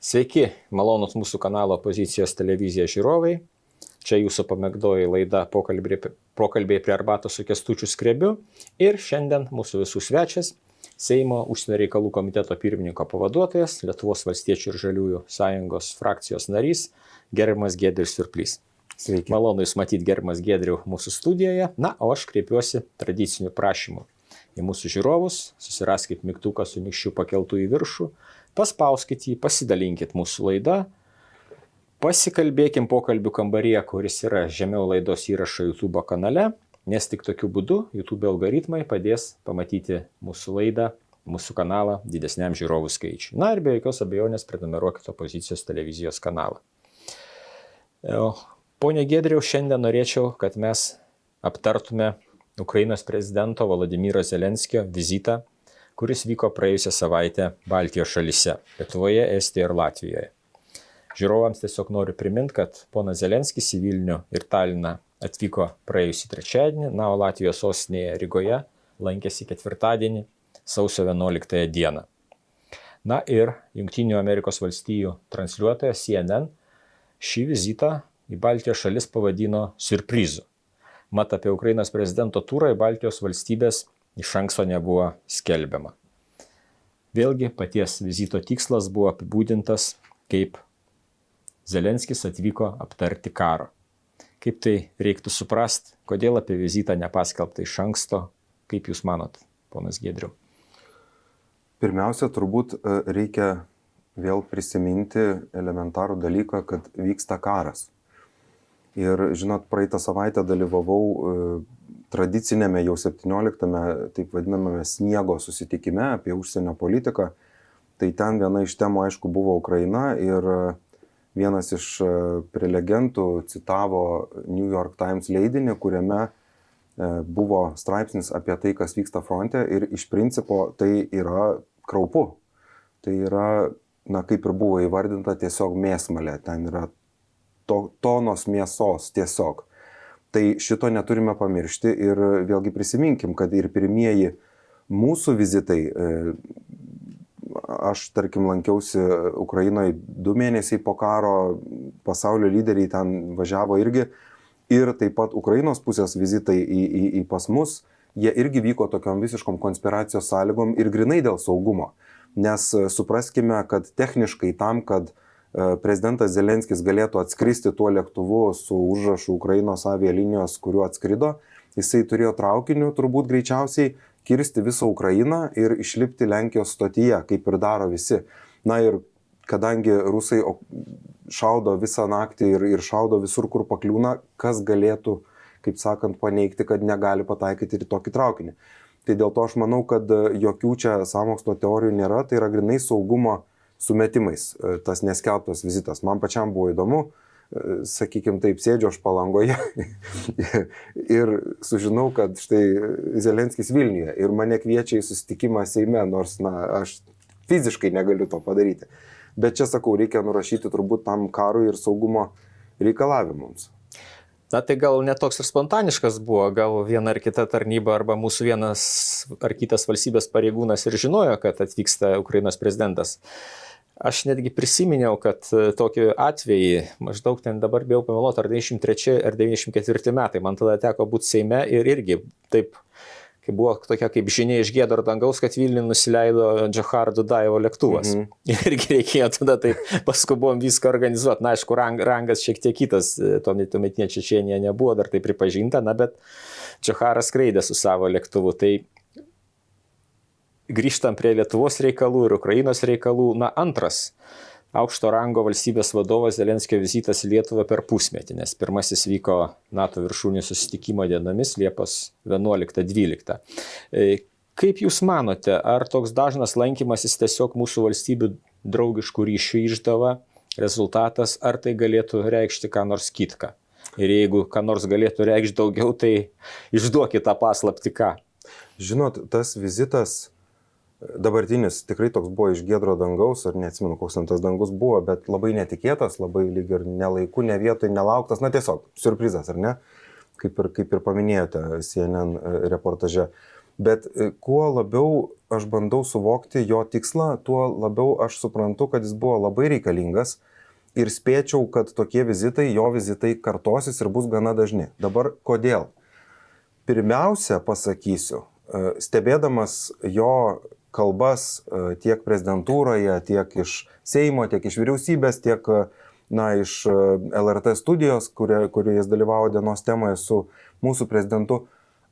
Sveiki, malonus mūsų kanalo Pozicijos televizija žiūrovai. Čia jūsų pamėgtoji laida pokalbiai prie arbatos su Kęstučiu Skrebiu. Ir šiandien mūsų visų svečias Seimo užsienio reikalų komiteto pirmininko pavaduotojas, Lietuvos valstiečių ir žaliųjų sąjungos frakcijos narys, gerbiamas Giedrius Surplys. Sveiki. Malonu Jūs matyti, gerbiamas Giedriu, mūsų studijoje. Na, o aš kreipiuosi tradiciniu prašymu į mūsų žiūrovus. Susiraskit mygtuką su nykščiu pakeltų į viršų, paspauskit jį, pasidalinkit mūsų laidą, pasikalbėkim pokalbių kambaryje, kuris yra žemiau laidos įrašo YouTube kanale, nes tik tokiu būdu YouTube algoritmai padės pamatyti mūsų laidą, mūsų kanalą didesniam žiūrovų skaičiui. Na ir be jokios abejonės prenumeruokite Opozicijos televizijos kanalą. Pone Giedriau, šiandien norėčiau, kad mes aptartume Ukrainos prezidento Volodymyro Zelenskio vizitą, kuris vyko praėjusią savaitę Baltijos šalyse – Lietuvoje, Estijoje ir Latvijoje. Žiūrovams tiesiog noriu priminti, kad ponas Zelenskis į Vilnių ir Taliną atvyko praėjusį trečiadienį, na, o Latvijos sostinėje Rygoje lankėsi ketvirtadienį, sausio 11 dieną. Na ir Jungtinių Amerikos valstijų transliuotojas CNN šį vizitą į Baltijos šalis pavadino siurprizu. Mat apie Ukrainos prezidento turą į Baltijos valstybės iš anksto nebuvo skelbiama. Vėlgi paties vizito tikslas buvo apibūdintas kaip Zelenskis atvyko aptarti karo. Kaip tai reiktų suprasti, kodėl apie vizitą nepaskelbta iš anksto, kaip Jūs manot, ponas Giedriau? Pirmiausia, turbūt reikia vėl prisiminti elementarų dalyką, kad vyksta karas. Ir, žinot, praeitą savaitę dalyvavau tradicinėme jau 17-ame, taip vadinamame, sniego susitikime apie užsienio politiką. Tai ten viena iš temų, aišku, buvo Ukraina ir vienas iš prelegentų citavo New York Times leidinį, kuriame buvo straipsnis apie tai, kas vyksta fronte ir iš principo tai yra kraupu. Tai yra, na, kaip ir buvo įvardinta, tiesiog mėsmalė. Ten yra tonos mėsos tiesiog. Tai šito neturime pamiršti ir vėlgi prisiminkim, kad ir pirmieji mūsų vizitai, aš tarkim lankiausi Ukrainoje 2 mėnesiai po karo, pasaulio lyderiai ten važiavo irgi ir taip pat Ukrainos pusės vizitai į pas mus, jie irgi vyko tokiom visiškom konspiracijos sąlygom ir grinai dėl saugumo. Nes supraskime, kad techniškai tam, kad prezidentas Zelenskis galėtų atskristi tuo lėktuvu su užrašu Ukrainos avialinijos, kuriuo atskrido, jisai turėjo traukiniu turbūt greičiausiai kirsti visą Ukrainą ir išlipti Lenkijos stotyje, kaip ir daro visi. Na ir kadangi rusai šaudo visą naktį ir šaudo visur, kur pakliūna, kas galėtų, kaip sakant, paneigti, kad negali pataikyti ir tokį traukinį. Tai dėl to aš manau, kad jokių čia sąmokslo teorijų nėra, tai yra grinai saugumo sumetimais tas neskelbtas vizitas. Man pačiam buvo įdomu, sakykime taip, sėdžiu aš Palangoje ir sužinau, kad štai Zelenskis Vilniuje ir mane kviečia į susitikimą Seime, nors, na, aš fiziškai negaliu to padaryti. Bet čia, sakau, reikia nurašyti turbūt tam karui ir saugumo reikalavimams. Na tai gal netoks ir spontaniškas buvo, gal viena ar kita tarnyba arba mūsų vienas ar kitas valstybės pareigūnas ir žinojo, kad atvyksta Ukrainos prezidentas. Aš netgi prisiminiau, kad tokį atvejį, maždaug ten dabar bijau pameluoti, ar 93 ar 94 metai, man tada teko būti Seime ir irgi taip, kai buvo tokia kaip žinia iš giedro dangaus, kad Vilnių nusileido Džochar Dudajevo lėktuvas. Irgi reikėjo tada taip paskubom viską organizuoti. Na, aišku, rangas šiek tiek kitas, tuometinė Čečėnija nebuvo dar tai pripažinta, na, bet Džocharas skraidė su savo lėktuvu. Tai grįžtam prie Lietuvos reikalų ir Ukrainos reikalų. Na, antras aukšto rango valstybės vadovas Zelenskio vizitas į Lietuvą per pusmetį, nes pirmasis vyko NATO viršūnių susitikimo dienomis Liepos 11-12. Kaip Jūs manote, ar toks dažnas lankymasis tiesiog mūsų valstybių draugiškų ryšių išdava rezultatas, ar tai galėtų reikšti ką nors kitką? Ir jeigu ką nors galėtų reikšti daugiau, tai išduokit tą paslaptį ką. Žinot, tas vizitas dabartinis tikrai toks buvo iš giedro dangaus, ar neatsimenu, koks ten tas dangus buvo, bet labai netikėtas, labai lyg ir nelaiku, ne vietoj, nelauktas, na tiesiog, siurprizas, ar ne? Kaip ir paminėjote CNN reportaže. Bet kuo labiau aš bandau suvokti jo tikslą, tuo labiau aš suprantu, kad jis buvo labai reikalingas ir spėčiau, kad tokie vizitai, jo vizitai kartosis ir bus gana dažni. Dabar kodėl? Pirmiausia, pasakysiu, stebėdamas jo kalbas tiek prezidentūroje, tiek iš Seimo, tiek iš vyriausybės, tiek iš LRT studijos, kurioje jis dalyvavo dienos temoje su mūsų prezidentu,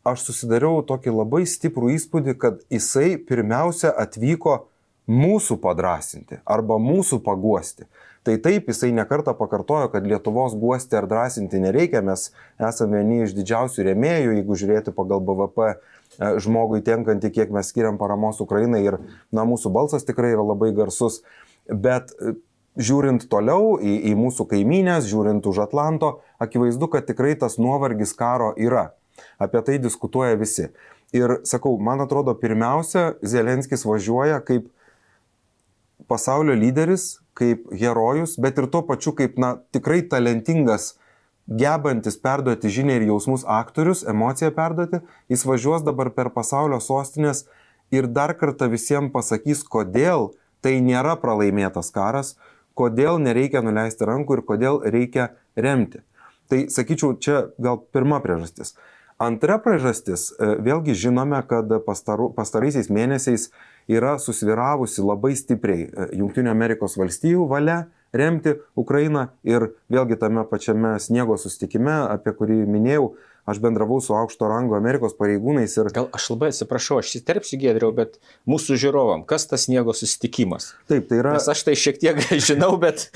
aš susidariau tokį labai stiprų įspūdį, kad jisai pirmiausia atvyko mūsų padrasinti arba mūsų paguosti. Tai taip, jisai nekartą pakartojo, kad Lietuvos guosti ar drąsinti nereikia, mes esame vieni iš didžiausių rėmėjų, jeigu žiūrėti pagal BVP žmogui tenkantį, kiek mes skiriam paramos Ukrainai ir mūsų balsas tikrai yra labai garsus. Bet žiūrint toliau į mūsų kaimynės, žiūrint už Atlanto, akivaizdu, kad tikrai tas nuovargis karo yra. Apie tai diskutuoja visi. Ir sakau, man atrodo, pirmiausia, Zelenskis važiuoja kaip pasaulio lyderis, kaip herojus, bet ir tuo pačiu kaip tikrai talentingas, gebantis perduoti žinią ir jausmus aktorius, emociją perduoti. Jis važiuos dabar per pasaulio sostinės ir dar kartą visiems pasakys, kodėl tai nėra pralaimėtas karas, kodėl nereikia nuleisti rankų ir kodėl reikia remti. Tai sakyčiau, čia gal pirma priežastis. Antra priežastis, vėlgi žinome, kad pastaraisiais mėnesiais yra susvyravusi labai stipriai Jungtinių Amerikos valstijų valia remti Ukrainą ir vėlgi tame pačiame sniego susitikime, apie kurį minėjau, aš bendravau su aukšto rango Amerikos pareigūnais ir... Gal aš labai atsiprašau, aš įterpsiu, Giedriau, bet mūsų žiūrovam, kas tas sniego susitikimas? Taip, tai yra... Nes aš tai šiek tiek žinau, bet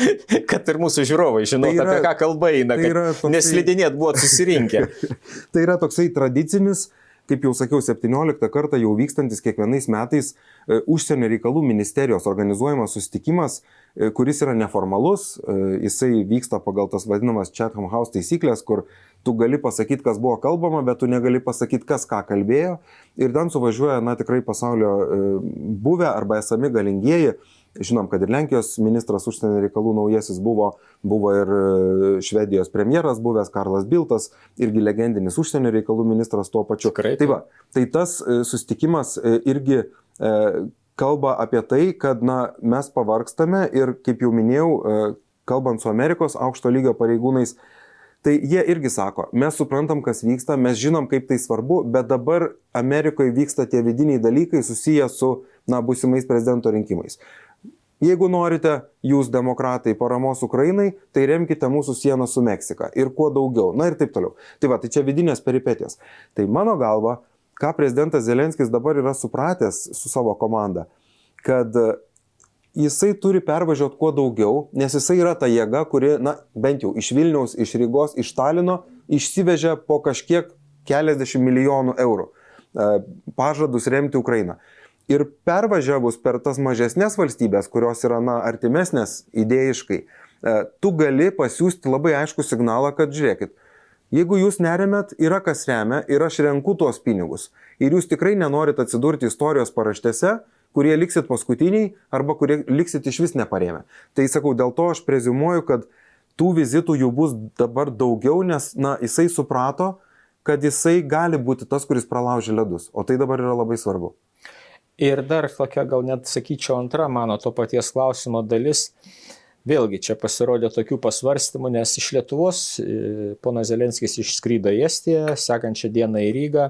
kad ir mūsų žiūrovai žinau, tai apie ką kalba eina, kad toksai... neslidinėt buvot susirinkę. Tai yra toksai tradicinis, kaip jau sakiau, 17 kartą jau vykstantis kiekvienais metais užsienio reikalų ministerijos organizuojamas susitikimas, kuris yra neformalus, jisai vyksta pagal tas vadinamas Chatham House taisyklės, kur tu gali pasakyti, kas buvo kalbama, bet tu negali pasakyti, kas ką kalbėjo. Ir ten suvažiuoja, tikrai pasaulio buvę arba esami galingieji. Žinom, kad ir Lenkijos ministras užsienio reikalų naujasis buvo ir Švedijos premjeras buvęs Karlas Biltas, irgi legendinis užsienio reikalų ministras tuo pačiu. Tai tas susitikimas irgi kalba apie tai, kad mes pavargstame ir, kaip jau minėjau, kalbant su Amerikos aukšto lygio pareigūnais, tai jie irgi sako, mes suprantam, kas vyksta, mes žinom, kaip tai svarbu, bet dabar Amerikoje vyksta tie vidiniai dalykai susiję su būsimais prezidento rinkimais. Jeigu norite, jūs demokratai, paramos Ukrainai, tai remkite mūsų sieną su Meksika ir kuo daugiau, ir taip toliau. Tai čia vidinės peripetės. Tai mano galva, ką prezidentas Zelenskis dabar yra supratęs su savo komanda, kad jisai turi pervažiuoti kuo daugiau, nes jisai yra ta jėga, kuri, bent jau iš Vilniaus, iš Rygos, iš Talino, išsivežė po kažkiek keliasdešimt milijonų eurų pažadus remti Ukrainą. Ir pervažiavus per tas mažesnės valstybės, kurios yra artimesnės idėjiškai, tu gali pasiūsti labai aišku signalą, kad žiūrėkit, jeigu jūs neremėt, yra kas remia ir aš renku tuos pinigus. Ir jūs tikrai nenorit atsidurti istorijos paraštėse, kurie liksit paskutiniai arba kurie liksit iš vis neparėmę. Tai sakau, dėl to aš preziumuoju, kad tų vizitų jų bus dabar daugiau, nes jisai suprato, kad jisai gali būti tas, kuris pralaužia ledus. O tai dabar yra labai svarbu. Ir dar tokia, gal net sakyčiau, antra mano to paties klausimo dalis. Vėlgi, čia pasirodė tokių pasvarstymų, nes iš Lietuvos ponas Zelenskis išskrydo į Estiją, sekančią dieną į Rygą.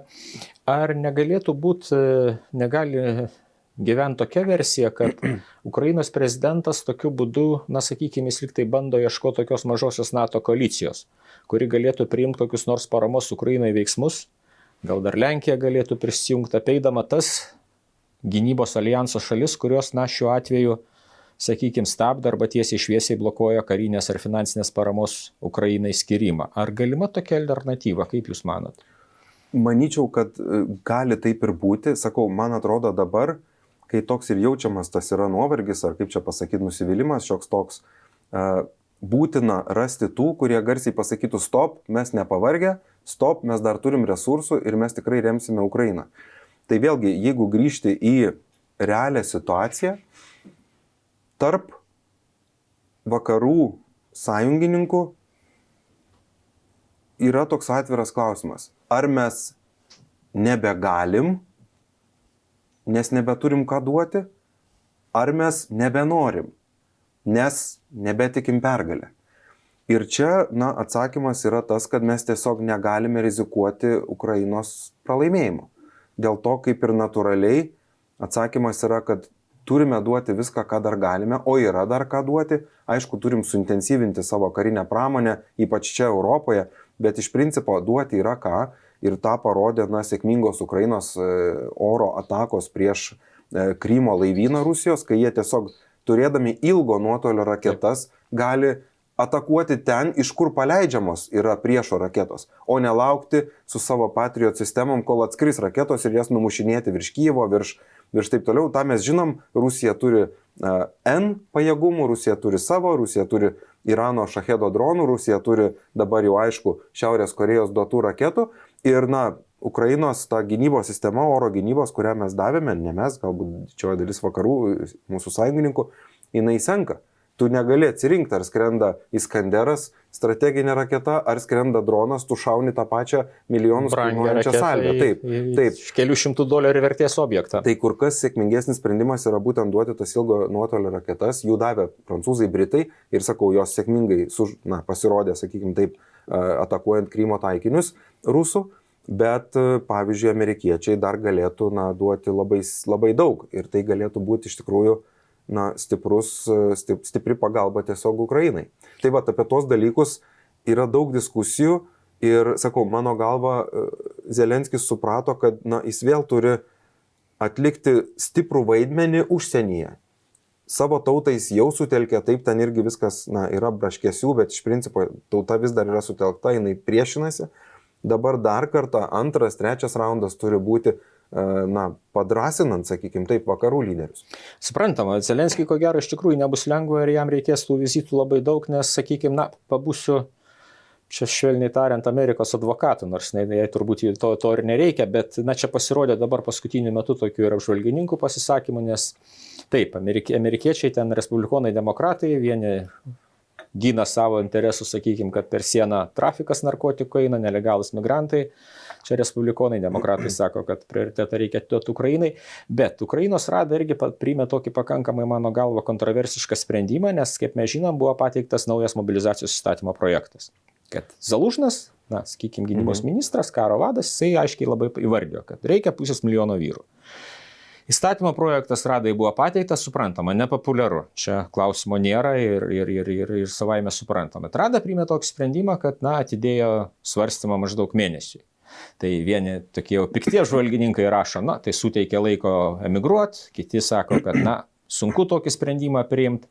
Ar negalėtų būti, negali gyventi tokia versija, kad Ukrainos prezidentas tokiu būdu, sakykime, jis lyg tai bando ieškoti tokios mažosios NATO koalicijos, kuri galėtų priimti kokius nors paramos Ukrainai veiksmus, gal dar Lenkija galėtų prisijungti, apeidama tas gynybos alijanso šalis, kurios, šiuo atveju, sakykime, stabdo arba tiesiai šviesiai blokuoja karinės ar finansinės paramos Ukrainai skirimą. Ar galima tokia alternatyva, kaip jūs manot? Manyčiau, kad gali taip ir būti. Sakau, man atrodo dabar, kai toks ir jaučiamas tas yra nuovargis, ar kaip čia pasakyti, nusivylimas, šioks toks, būtina rasti tų, kurie garsiai pasakytų stop, mes nepavargę, stop, mes dar turim resursų ir mes tikrai remsime Ukrainą. Tai vėlgi, jeigu grįžti į realią situaciją, tarp vakarų sąjungininkų yra toks atviras klausimas. Ar mes nebegalim nes nebeturim ką duoti, ar mes nebenorim, nes nebetikim pergalę. Ir čia, atsakymas yra tas, kad mes tiesiog negalime rizikuoti Ukrainos pralaimėjimu. Dėl to, kaip ir natūraliai, atsakymas yra, kad turime duoti viską, ką dar galime, o yra dar ką duoti. Aišku, turim suintensyvinti savo karinę pramonę, ypač čia Europoje, bet iš principo duoti yra ką. Ir tą parodė sėkmingos Ukrainos oro atakos prieš Krymo laivyną Rusijos, kai jie tiesiog turėdami ilgo nuotolio raketas gali atakuoti ten, iš kur paleidžiamos yra priešo raketos, o nelaukti su savo Patriot sistemom, kol atskris raketos ir jas numušinėti virš Kyjivo, virš taip toliau. Ta mes žinom, Rusija turi N pajėgumų, Rusija turi savo, Rusija turi Irano šahedo dronų, Rusija turi dabar jau aišku Šiaurės Korėjos duotų raketų ir Ukrainos ta gynybos sistema, oro gynybos, kurią mes davėme, ne mes, galbūt didžioji dalis vakarų mūsų sąjungininkų, jinai senka. Tu negali atsirinkti, ar skrenda Iskanderas, strateginė raketa, ar skrenda dronas, tu šauni tą pačią milijonus kainuojančią salvę. Taip. Kelių šimtų dolerių vertės objektą. Tai kur kas sėkmingesnis sprendimas yra būtent duoti tas ilgo nuotolio raketas. Jų davė prancūzai, britai ir sakau, jos sėkmingai pasirodė, sakykime taip, atakuojant Krymo taikinius rusų. Bet, pavyzdžiui, amerikiečiai dar galėtų duoti labai daug ir tai galėtų būti iš tikrųjų stipri pagalba tiesiog Ukrainai. Tai va, apie tos dalykus yra daug diskusijų ir, sakau, mano galva, Zelenskis suprato, kad jis vėl turi atlikti stiprų vaidmenį užsienyje. Savo tautais jau sutelkė, taip, ten irgi viskas yra braškesių, bet iš principo tauta vis dar yra sutelkta, jinai priešinasi. Dabar dar kartą antras, trečias raundas turi būti padrasinant, sakykime taip, vakarų lyderius. Suprantama, Zelenskiui ko gero iš tikrųjų nebus lengva ir jam reikės tų vizitų labai daug, nes, sakykime, pabūsiu, čia švelniai tariant, Amerikos advokatų, nors jai turbūt to ir nereikia, bet čia pasirodė dabar paskutiniu metu tokių ir apžvalgininkų pasisakymų, nes taip, amerikiečiai ten respublikonai, demokratai, vieni gina savo interesus, sakykime, kad per sieną trafikas narkotikų eina, nelegalūs migrantai. Čia respublikonai, demokratai sako, kad prioritetą reikia duoti Ukrainai, bet Ukrainos Rada irgi priėmė tokį pakankamai, mano galva, kontroversišką sprendimą, nes, kaip mes žinom, buvo pateiktas naujas mobilizacijos įstatymo projektas. Kad Zalužnas, sakykime, gynybos ministras, karo vadas, jisai aiškiai labai įvardijo, kad reikia 500 000 vyrų. Įstatymo projektas Radai buvo pateiktas, suprantama, nepopuliaru. Čia klausimo nėra ir savaime suprantama. Rada priėmė tokį sprendimą, kad atidėjo svarstymą maždaug mėnesiui. Tai vieni tokie jau piktie žvalgininkai rašo, tai suteikia laiko emigruoti, kiti sako, kad sunku tokį sprendimą priimti.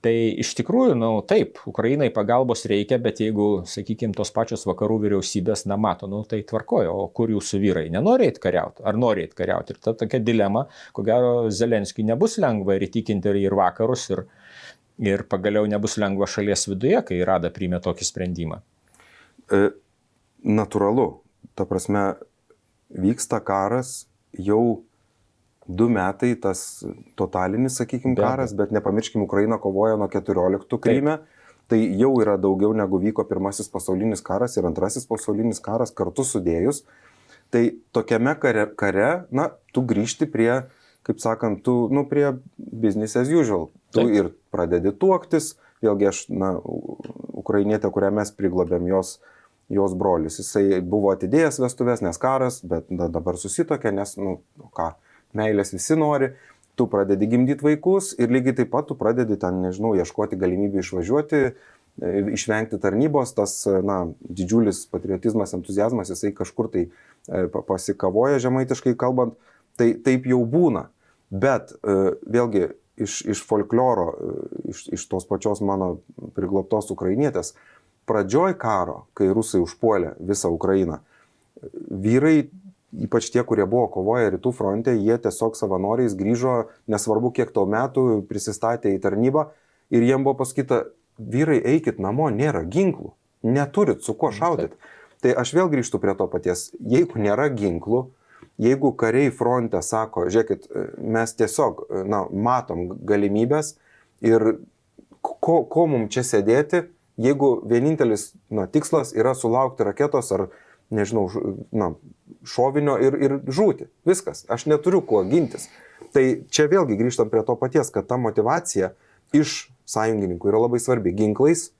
Tai iš tikrųjų, taip, Ukrainai pagalbos reikia, bet jeigu, sakykime, tos pačios vakarų vyriausybės nemato, tai tvarkoja, o kur jūsų vyrai nenori eit kariauti, ar nori eit kariauti. Ir ta tokia dilema, ko gero, Zelenskiui nebus lengva ir įtikinti ir vakarus, ir pagaliau nebus lengva šalies viduje, kai Rada priėmė tokį sprendimą. Natūralu. Ta prasme, vyksta karas jau 2 metai, tas totalinis, sakykime, karas, bet nepamirškim, Ukraina kovoja nuo 14 Kryme. Tai jau yra daugiau negu vyko pirmasis pasaulinis karas ir antrasis pasaulinis karas kartu sudėjus. Tai tokiame kare, tu grįžti prie, kaip sakant, prie business as usual. Tu ir pradedi tuoktis, vėlgi aš, ukrainietė, kurią mes priglobėm, jos brolis. Jisai buvo atidėjęs vestuvės, nes karas, bet dabar susitokė, nes, meilės visi nori. Tu pradedi gimdyti vaikus ir lygiai taip pat tu pradedi ten, ieškoti galimybių išvažiuoti, išvengti tarnybos. Tas, didžiulis patriotizmas, entuzijazmas, jisai kažkur tai pasikavoja, žemaitiškai kalbant. Tai taip jau būna. Bet vėlgi iš folkloro, iš tos pačios mano priglobtos ukrainietės, pradžioj karo, kai rusai užpuolė visą Ukrainą, vyrai, ypač tie, kurie buvo kovoję rytų fronte, jie tiesiog savanoriais grįžo, nesvarbu kiek tau metų, prisistatė į tarnybą ir jiem buvo pasakyta, vyrai, eikit namo, nėra ginklų, neturit su kuo šaudyti. Tai aš vėl grįžtu prie to paties, jeigu nėra ginklų, jeigu kariai fronte sako, žiūrėkit, mes tiesiog matom galimybės ir ko mums čia sėdėti, jeigu vienintelis tikslas yra sulaukti raketos ar nežinau, šovinio ir žūti. Viskas. Aš neturiu kuo gintis. Tai čia vėlgi grįžtam prie to paties, kad ta motyvacija iš sąjungininkų yra labai svarbi. Ginklais,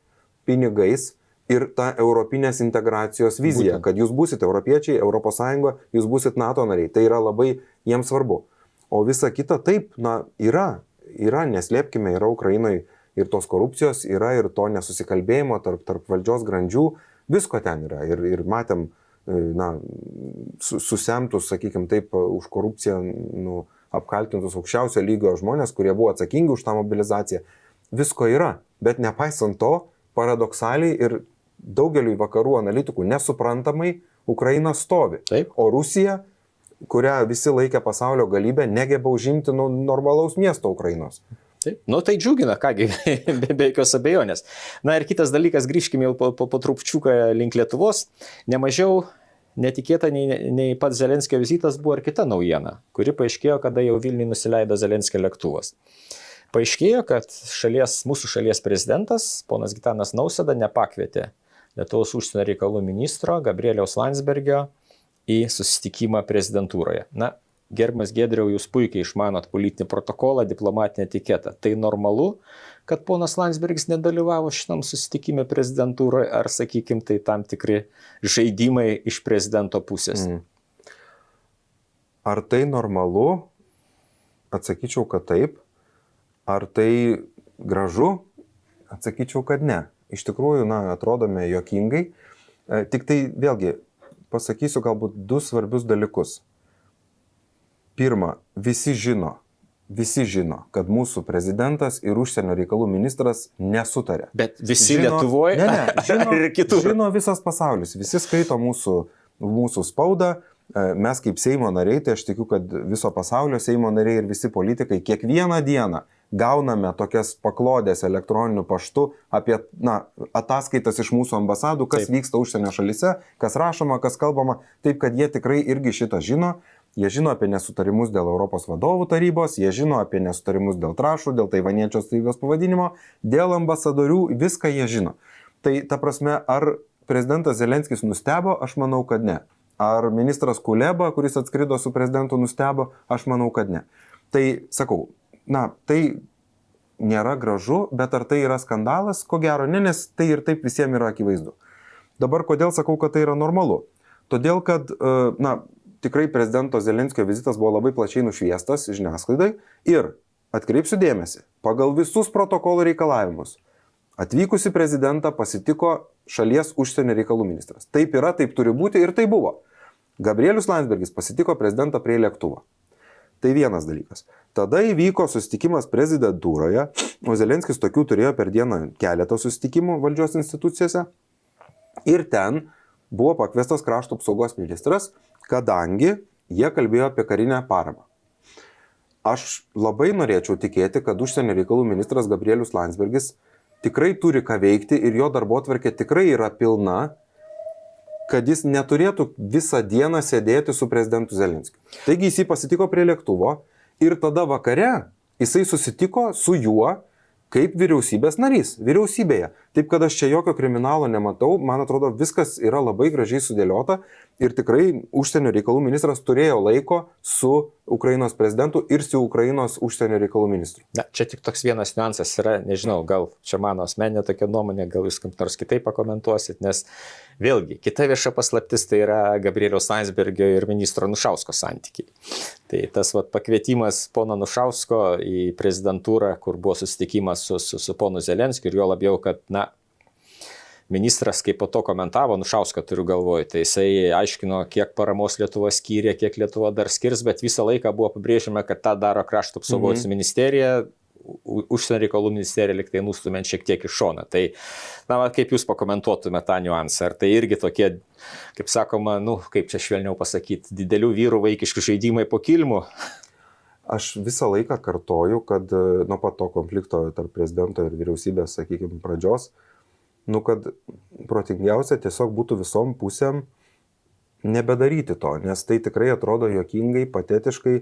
pinigais ir ta europinės integracijos vizija, kad jūs būsite europiečiai, Europos Sąjunga, jūs būsite NATO nariai. Tai yra labai jiems svarbu. O visa kita taip, yra, neslėpkime, yra Ukrainoje ir tos korupcijos, yra ir to nesusikalbėjimo tarp valdžios grandžių, visko ten yra. Ir matėm, susemtus, sakykime taip, už korupciją apkaltintus aukščiausio lygio žmonės, kurie buvo atsakingi už tą mobilizaciją. Visko yra, bet nepaisant to, paradoksaliai ir daugeliui vakarų analitikų nesuprantamai Ukraina stovi. Taip. O Rusija, kurią visi laikė pasaulio galybę, negeba užimti normalaus miesto Ukrainos. Taip. Tai džiugina, kągi, be jokios abejonės. Na ir kitas dalykas, grįžkime jau po trupčiuką link Lietuvos. Nemažiau netikėta nei pats Zelenskio vizitas buvo ir kita naujiena, kuri paaiškėjo, kada jau Vilniui nusileido Zelenskio lėktuvas. Paaiškėjo, kad mūsų šalies prezidentas, ponas Gitanas Nausėda, nepakvietė Lietuvos užsienio reikalų ministro Gabrieliaus Landsbergio į susitikimą prezidentūroje. Gerbiamas Giedriau, jūs puikiai išmanot politinį protokolą, diplomatinį etiketą. Tai normalu, kad ponas Landsbergis nedalyvavo šitam susitikime prezidentūroje, ar, sakykime, tai tam tikri žaidimai iš prezidento pusės? Ar tai normalu? Atsakyčiau, kad taip. Ar tai gražu? Atsakyčiau, kad ne. Iš tikrųjų, atrodome juokingai. Tik tai vėlgi pasakysiu galbūt du svarbius dalykus. Pirma, visi žino, kad mūsų prezidentas ir užsienio reikalų ministras nesutarė. Bet visi Lietuvoje? Ne, žino visas pasaulis. Visi skaito mūsų spaudą. Mes kaip Seimo nariai, tai aš tikiu, kad viso pasaulio Seimo nariai ir visi politikai kiekvieną dieną gauname tokias paklodės elektroniniu paštu apie ataskaitas iš mūsų ambasadų, kas vyksta užsienio šalyse, kas rašoma, kas kalbama, taip kad jie tikrai irgi šitą žino. Jie žino apie nesutarimus dėl Europos vadovų tarybos, jie žino apie nesutarimus dėl trąšų, dėl taivaniečio atstovybės pavadinimo, dėl ambasadorių, viską jie žino. Tai ta prasme, ar prezidentas Zelenskis nustebo, aš manau, kad ne. Ar ministras Kuleba, kuris atskrido su prezidentu, nustebo, aš manau, kad ne. Tai sakau, tai nėra gražu, bet ar tai yra skandalas, ko gero ne, nes tai ir taip visiems yra akivaizdu. Dabar kodėl sakau, kad tai yra normalu? Todėl, kad, tikrai prezidento Zelenskio vizitas buvo labai plačiai nušviestas žiniasklaidai ir, atkreipsiu dėmesį, pagal visus protokolo reikalavimus, atvykusi prezidentą pasitiko šalies užsienio reikalų ministras. Taip yra, taip turi būti ir tai buvo. Gabrielius Landsbergis pasitiko prezidentą prie lėktuvo. Tai vienas dalykas. Tada įvyko susitikimas prezidentūroje, o Zelenskis tokių turėjo per dieną keletą susitikimų valdžios institucijose. Ir ten buvo pakviestas krašto apsaugos ministras, kadangi jie kalbėjo apie karinę paramą. Aš labai norėčiau tikėti, kad užsienio reikalų ministras Gabrielius Landsbergis tikrai turi ką veikti ir jo darbotvarkė tikrai yra pilna, kad jis neturėtų visą dieną sėdėti su prezidentu Zelenskiu. Taigi jis jį pasitiko prie lėktuvo ir tada vakare jisai susitiko su juo kaip vyriausybės narys, vyriausybėje. Taip, kad aš čia jokio kriminalo nematau, man atrodo, viskas yra labai gražiai sudėliota ir tikrai užsienio reikalų ministras turėjo laiko su Ukrainos prezidentu ir su Ukrainos užsienio reikalų ministru. Čia tik toks vienas niuansas yra, nežinau, gal čia mano asmeninė tokia nuomonė, gal jūs kaip nors kitaip pakomentuosit, nes vėlgi, kita vieša paslaptis tai yra Gabrieliaus Landsbergio ir ministro Anušausko santykiai. Tai tas pakvietimas pono Anušausko į prezidentūrą, kur buvo susitikimas su ponu Zelenskiu ir jo labiau, kad, ministras kaip po to komentavo, Anušauską turiu galvoj, tai jisai aiškino, kiek paramos Lietuva skyrė, kiek Lietuva dar skirs, bet visą laiką buvo pabrėžiama, kad tą daro krašto apsaugos ministerija, užsienio reikalų ministerija liktai nustumiant šiek tiek iš šoną. Tai, kaip jūs pakomentuotume tą niuansą? Ar tai irgi tokie, kaip sakoma, kaip čia švelniau pasakyti, didelių vyrų vaikiški žaidimai po kilmu? Aš visą laiką kartoju, kad nuo pat to konflikto tarp prezidento ir vyriausybės, sakykime, pradžios, kad protingiausia tiesiog būtų visom pusėm nebedaryti to, nes tai tikrai atrodo juokingai, patetiškai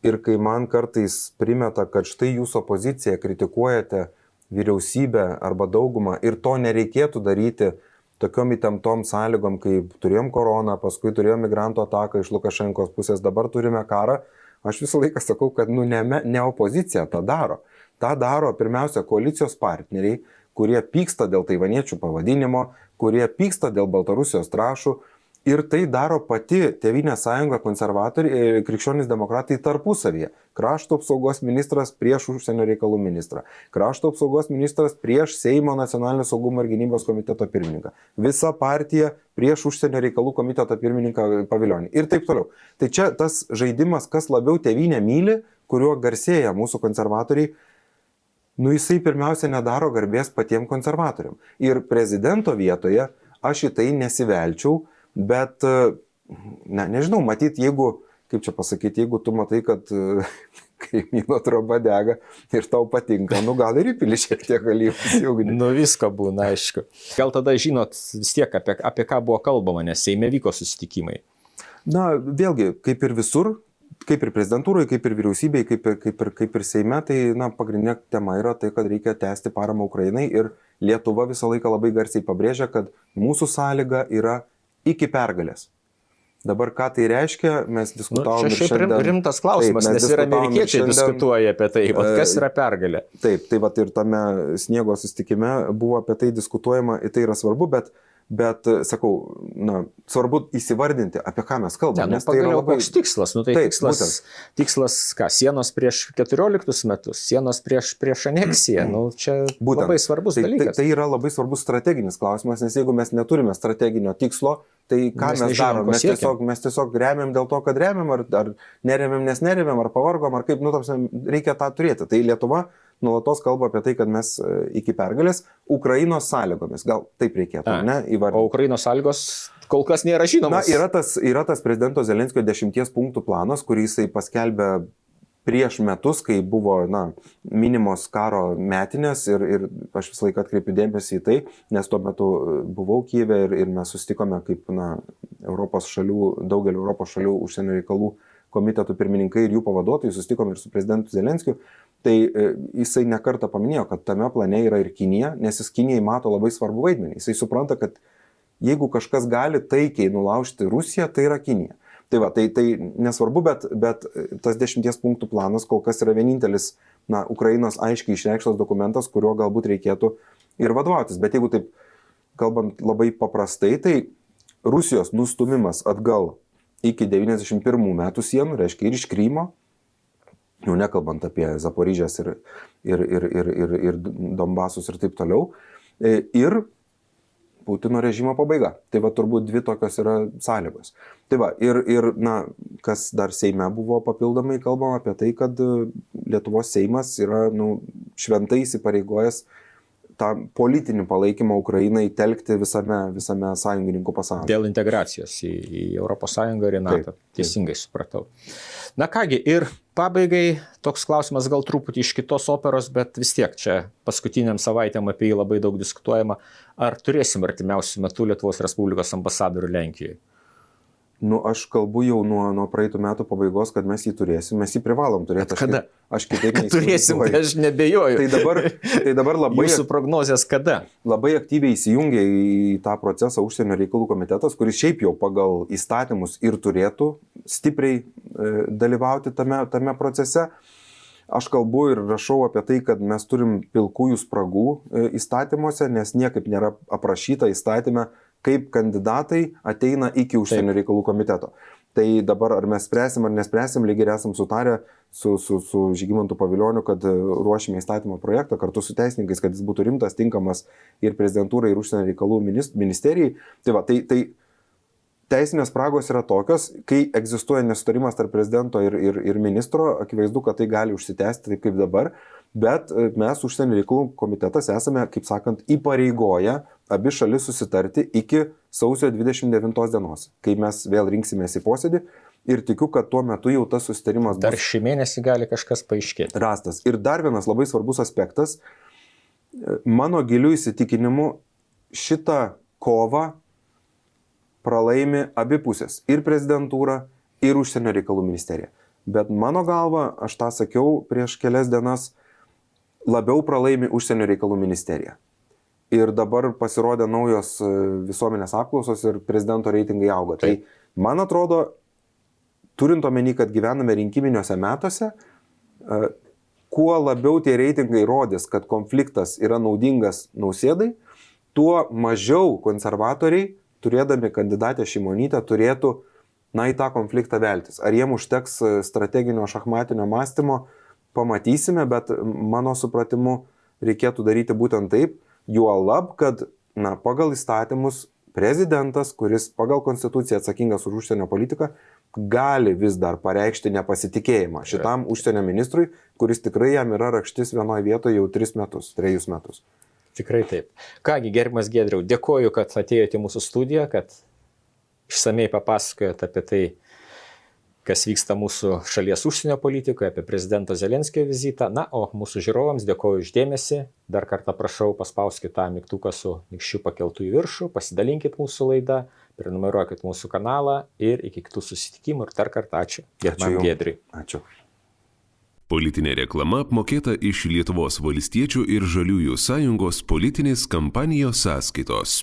ir kai man kartais primeta, kad štai jūs opozicija kritikuojate vyriausybę arba daugumą ir to nereikėtų daryti tokiom įtemptom sąlygom, kaip turėjom koroną, paskui turėjom migrantų ataką iš Lukašenkos pusės, dabar turime karą. Aš visą laiką sakau, kad ne opozicija tą daro. Ta daro pirmiausia koalicijos partneriai, kurie pyksta dėl taivaniečių pavadinimo, kurie pyksta dėl Baltarusijos trąšų. Ir tai daro pati Tėvynės sąjunga, konservatoriai, krikščionys demokratai tarpusavyje. Krašto apsaugos ministras prieš užsienio reikalų ministrą. Krašto apsaugos ministras prieš Seimo nacionalinio saugumo ir gynybos komiteto pirmininką. Visa partija prieš užsienio reikalų komiteto pirmininką Pavilionį. Ir taip toliau. Tai čia tas žaidimas, kas labiau Tėvynę myli, kuriuo garsėja mūsų konservatoriai, jisai pirmiausia nedaro garbės patiems konservatoriam. Ir prezidento vietoje aš į tai nesivelčiau. Bet, nežinau, matyt, jeigu, kaip čia pasakyti, jeigu tu matai, kad kaimyno troba dega ir tau patinka, gal ir įpili šiek tiek gali įsijungti. Visko būna, aišku. Gal tada žinot vis tiek, apie ką buvo kalbama, nes Seime vyko susitikimai. Vėlgi, kaip ir visur, kaip ir prezidentūrai, kaip ir vyriausybei, kaip ir Seime, tai, pagrindinė tema yra tai, kad reikia tęsti paramą Ukrainai ir Lietuva visą laiką labai garsiai pabrėžia, kad mūsų sąlyga yra iki pergalės. Dabar ką tai reiškia, mes diskutavome čia šiaip rimtas klausimas, nes ir amerikiečiai diskutuoja apie tai, kas yra pergalė. Taip, tai ir tame sniego susitikime buvo apie tai diskutuojama, tai yra svarbu, bet sakau, svarbu įsivardinti, apie ką mes kalbame. Nes tai yra labai tikslas, tikslas ką, sienos prieš 14 metus, sienos prieš aneksiją, čia labai svarbus dalykas. Tai yra labai svarbus strateginis klausimas, nes jeigu mes neturime strateginio tikslo, tai ką mes darom? Mes tiesiog remiam dėl to, kad remiam, ar neremiam, nes neremiam, ar pavargom, ar kaip, reikia tą turėti. Tai Lietuva nuolatos kalba apie tai, kad mes iki pergalės Ukrainos sąlygomis, gal taip reikėtų, įvardinti. O Ukrainos sąlygos kol kas nėra žinomas. Yra tas prezidento Zelenskio 10 punktų planas, kurį jisai paskelbė prieš metus, kai buvo minimos karo metinės ir aš visą laiką atkreipiu dėmesį į tai, nes tuo metu buvau Kyjive ir mes susitikome kaip daugelio Europos šalių užsienio reikalų komitetų pirmininkai ir jų pavaduotojai, susitikome ir su prezidentu Zelenskiu, tai jisai nekartą paminėjo, kad tame plane yra ir Kinija, nes jis Kinijai mato labai svarbu vaidmenį. Jisai supranta, kad jeigu kažkas gali taikiai nulaužti Rusiją, tai yra Kinija. Tai nesvarbu, bet tas 10 punktų planas kol kas yra vienintelis Ukrainos aiškiai išreikštas dokumentas, kuriuo galbūt reikėtų ir vadovautis. Bet jeigu taip kalbant labai paprastai, tai Rusijos nustumimas atgal iki 91 metų sienų, reiškia ir iš Krymo, jau nekalbant apie Zaporižės ir Donbasus ir taip toliau, ir Putino režimo pabaiga. Tai turbūt dvi tokios yra sąlygos. Ir kas dar Seime buvo papildomai kalbama apie tai, kad Lietuvos Seimas yra šventai įsipareigojęs tą politinį palaikymą Ukrainai telkti visame sąjungininkų pasaulyje. Dėl integracijos į Europos Sąjungą ir į NATO. Teisingai supratau. Kągi, ir pabaigai toks klausimas gal truputį iš kitos operos, bet vis tiek čia paskutiniam savaitėm apie jį labai daug diskutuojama. Ar turėsim artimiausiu metu Lietuvos Respublikos ambasadorių Lenkijoje? Aš kalbu jau nuo praeitų metų pabaigos, kad mes jį turėsim, mes jį privalom turėti. Kada? Aš kitaip turėsim, tai aš nebejoju. Tai dabar labai... Jūsų prognozės kada? Labai aktyviai įsijungia į tą procesą užsienio reikalų komitetas, kuris šiaip jau pagal įstatymus ir turėtų stipriai dalyvauti tame procese. Aš kalbu ir rašau apie tai, kad mes turim pilkųjų spragų įstatymuose, nes niekaip nėra aprašyta įstatyme, kaip kandidatai ateina iki užsienio reikalų komiteto. Tai dabar ar mes spręsim ar nespręsim, lygiai esam sutarę su Žygimantu Pavilioniu, kad ruošime įstatymo projektą kartu su teisininkais, kad jis būtų rimtas, tinkamas ir prezidentūrai, ir užsienio reikalų ministerijai. Tai teisinės spragos yra tokios, kai egzistuoja nesutarimas tarp prezidento ir ministro, akivaizdu, kad tai gali užsitęsti taip kaip dabar, bet mes užsienio reikalų komitetas esame, kaip sakant, įpareigoję abi šalis susitarti iki sausio 29 dienos, kai mes vėl rinksimės į posėdį ir tikiu, kad tuo metu jau tas susitarimas bus. Dar šį mėnesį gali kažkas paaiškėti. Rastas. Ir dar vienas labai svarbus aspektas, mano giliu įsitikinimu, šitą kovą pralaimi abi pusės, ir prezidentūra, ir užsienio reikalų ministerija. Bet mano galva, aš tą sakiau prieš kelias dienas, labiau pralaimi užsienio reikalų ministerija. ir dabar pasirodė naujos visuomenės apklausos ir prezidento reitingai auga. Taip. Tai man atrodo, turint omeny, kad gyvename rinkiminiuose metuose, kuo labiau tie reitingai rodys, kad konfliktas yra naudingas Nausėdai, tuo mažiau konservatoriai, turėdami kandidatę Šimonytę, turėtų į tą konfliktą veltis. Ar jiem užteks strateginio šachmatinio mąstymo, pamatysime, bet mano supratimu reikėtų daryti būtent taip, juolab, kad pagal įstatymus prezidentas, kuris pagal konstituciją atsakingas už užsienio politiką, gali vis dar pareikšti nepasitikėjimą šitam užsienio ministrui, kuris tikrai jam yra rakštis vienoje vietoje jau 3 metus. Tikrai taip. Kągi, gerbiamas Giedriau, dėkoju, kad atėjote į mūsų studiją, kad išsamei papasakojot apie tai, kas vyksta mūsų šalies užsienio politikoje, apie prezidento Zelenskio vizitą. Na, o mūsų žiūrovams dėkoju už dėmesį. Dar kartą prašau, paspauskite tą mygtuką su nykščiu pakeltų į viršų, pasidalinkit mūsų laidą, prenumeruokit mūsų kanalą ir iki kitų susitikimų. Ir dar kartą ačiū. Gerbiamam Giedriui. Ačiū. Politinė reklama apmokėta iš Lietuvos valstiečių ir žaliųjų sąjungos politinės kampanijos sąskaitos.